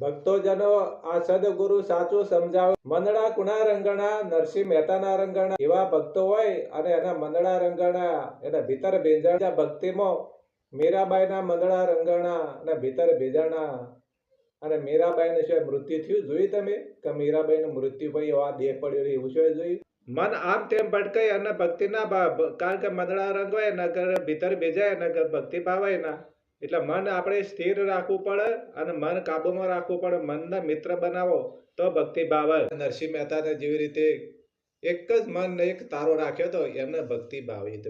ભક્તોજનો આ સદગુરુ સાચું સમજાવે. મંદડા કુણા રંગણા, નરસિંહ મહેતાના રંગણા એવા ભક્તો હોય અને એના મંદડા રંગણા એના ભીતર ભેજાણા ભક્તિમાં મીરાબાઈના મંદડા રંગણા અને ભીતર ભેજાણા. અને મીરાબાઈને શું મૃત્યુ થયું જોયું તમે કે મીરાબાઈનું મૃત્યુ ભાઈ આ દેહ પડ્યો એવું શું જોયું? મન આમ તેમ ભટકાય અને ભક્તિના કારણ કે મંદડા રંગ હોય ને ભીતર ભેજાય ને ભક્તિ ભાવ હોય ને એટલે મન આપણે સ્થિર રાખવું પડે અને મન કાબુમાં રાખવું પડે. મનને મિત્ર બનાવો તો ભક્તિ ભાવ. નરસિંહ મહેતાને જેવી રીતે એક જ મન એક તારો રાખ્યો હતો એમને ભક્તિ ભાવી.